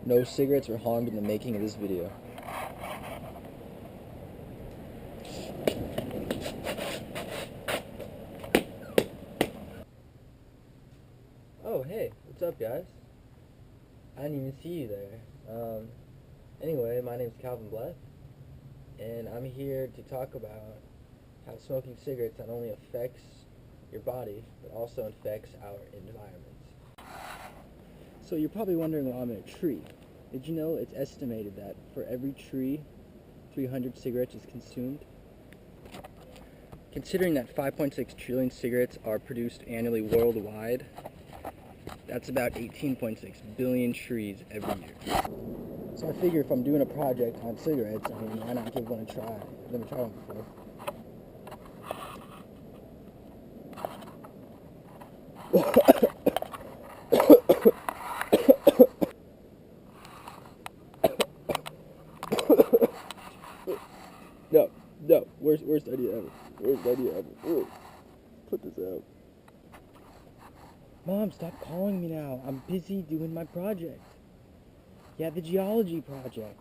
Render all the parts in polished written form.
No cigarettes were harmed in the making of this video. Oh, hey, what's up, guys? I didn't even see you there. Anyway, my name's Calvin Bleth, and I'm here to talk about how smoking cigarettes not only affects your body, but also affects our environment. So you're probably wondering why I'm in a tree. Did you know it's estimated that for every tree, 300 cigarettes is consumed? Considering that 5.6 trillion cigarettes are produced annually worldwide, that's about 18.6 billion trees every year. So I figure if I'm doing a project on cigarettes, why not give one a try? I've never tried one before. No, worst idea ever. Ooh, put this out. Mom, stop calling me now. I'm busy doing my project. Yeah, the geology project.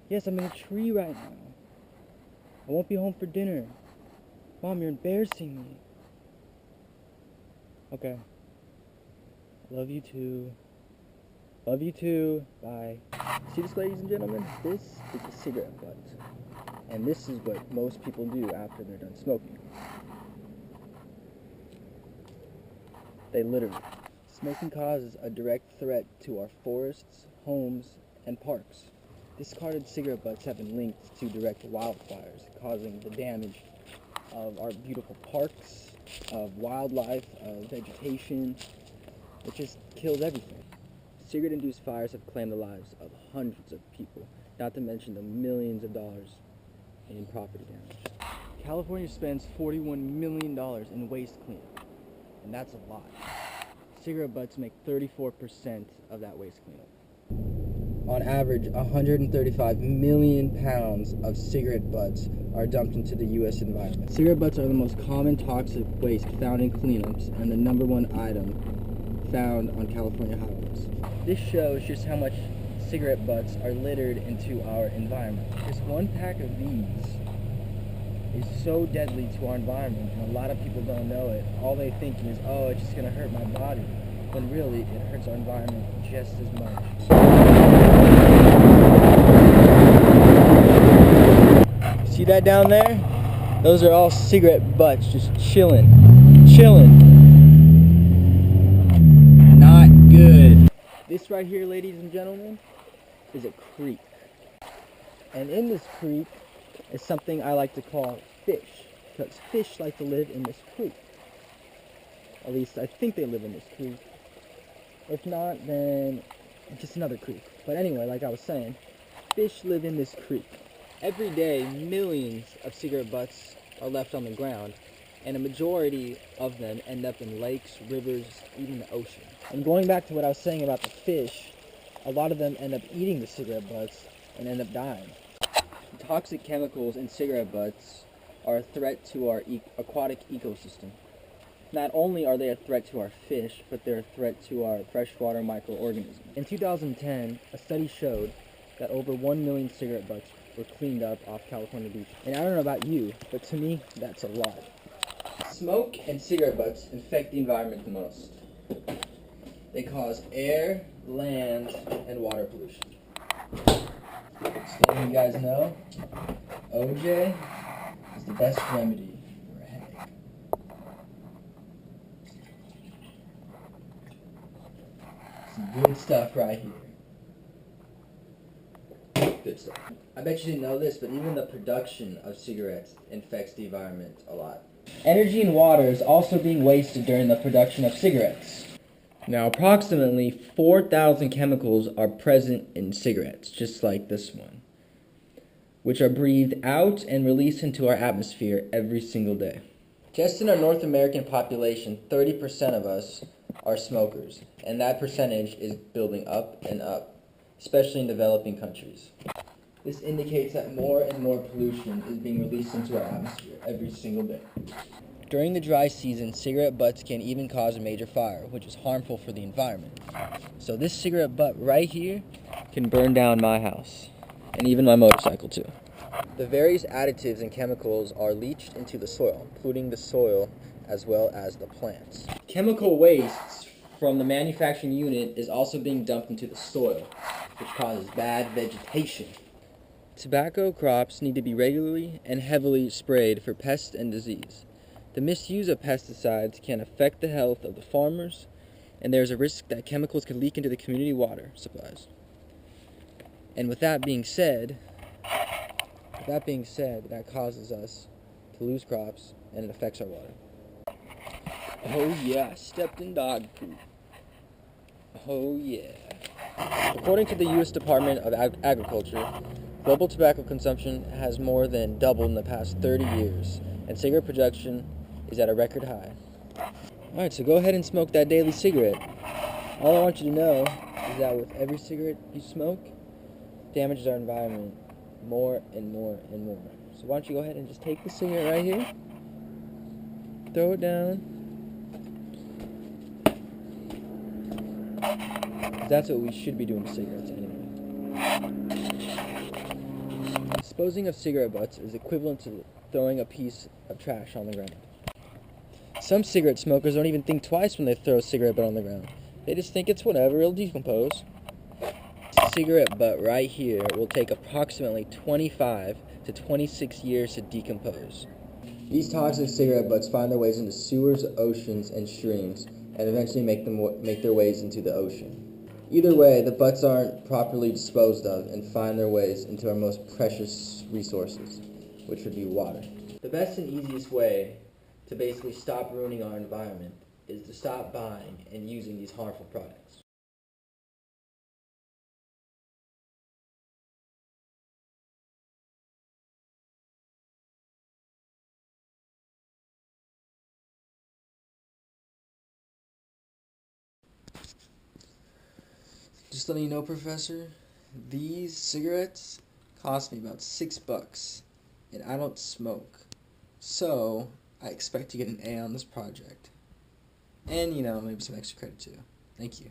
Yes, I'm in a tree right now. I won't be home for dinner. Mom, you're embarrassing me. Okay. Love you too. Love you too. Bye. See this, ladies and gentlemen? This is a cigarette butt. And this is what most people do after they're done smoking. They litter. Smoking causes a direct threat to our forests, homes, and parks. Discarded cigarette butts have been linked to direct wildfires, causing the damage of our beautiful parks, of wildlife, of vegetation. It just kills everything. Cigarette-induced fires have claimed the lives of hundreds of people, not to mention the millions of dollars in property damage. California spends $41 million in waste cleanup, and that's a lot. Cigarette butts make 34% of that waste cleanup. On average, 135 million pounds of cigarette butts are dumped into the U.S. environment. Cigarette butts are the most common toxic waste found in cleanups and the #1 item found on California highways. This shows just how much cigarette butts are littered into our environment. Just one pack of these is so deadly to our environment, and a lot of people don't know it. All they think is, oh, it's just going to hurt my body, when really it hurts our environment just as much. See that down there? Those are all cigarette butts just chilling. Not good. This right here, ladies and gentlemen, is a creek. And in this creek is something I like to call fish, because fish like to live in this creek. At least I think they live in this creek. If not, then just another creek. But anyway, like I was saying, fish live in this creek. Every day, millions of cigarette butts are left on the ground, and a majority of them end up in lakes, rivers, even the ocean. And going back to what I was saying about the fish, a lot of them end up eating the cigarette butts and end up dying. Toxic chemicals in cigarette butts are a threat to our aquatic ecosystem. Not only are they a threat to our fish, but they're a threat to our freshwater microorganisms. In 2010, a study showed that over 1 million cigarette butts were cleaned up off California beaches. And I don't know about you, but to me, that's a lot. Smoke and cigarette butts infect the environment the most. They cause air, land, and water pollution. So you guys know, OJ is the best remedy for a headache. Some good stuff right here. Good stuff. I bet you didn't know this, but even the production of cigarettes infects the environment a lot. Energy and water is also being wasted during the production of cigarettes. Now, approximately 4,000 chemicals are present in cigarettes, just like this one, which are breathed out and released into our atmosphere every single day. Just in our North American population, 30% of us are smokers, and that percentage is building up and up, especially in developing countries. This indicates that more and more pollution is being released into our atmosphere every single day. During the dry season, cigarette butts can even cause a major fire, which is harmful for the environment. So this cigarette butt right here can burn down my house, and even my motorcycle too. The various additives and chemicals are leached into the soil, polluting the soil as well as the plants. Chemical waste from the manufacturing unit is also being dumped into the soil, which causes bad vegetation. Tobacco crops need to be regularly and heavily sprayed for pests and disease. The misuse of pesticides can affect the health of the farmers, and there is a risk that chemicals could leak into the community water supplies. And with that being said, that causes us to lose crops, and it affects our water. Oh yeah, I stepped in dog poop. Oh yeah. According to the U.S. Department of Agriculture, global tobacco consumption has more than doubled in the past 30 years, and cigarette production is at a record high. Alright, so go ahead and smoke that daily cigarette. All I want you to know is that with every cigarette you smoke, it damages our environment more and more and more. So why don't you go ahead and just take the cigarette right here, throw it down. That's what we should be doing to cigarettes anyway. Disposing of cigarette butts is equivalent to throwing a piece of trash on the ground. Some cigarette smokers don't even think twice when they throw a cigarette butt on the ground. They just think it's whatever, it'll decompose. This cigarette butt right here will take approximately 25 to 26 years to decompose. These toxic cigarette butts find their ways into sewers, oceans, and streams, and eventually make their ways into the ocean. Either way, the butts aren't properly disposed of and find their ways into our most precious resources, which would be water. The best and easiest way to basically stop ruining our environment is to stop buying and using these harmful products. Just letting you know, Professor, these cigarettes cost me about $6, and I don't smoke. So, I expect to get an A on this project. And, maybe some extra credit too. Thank you.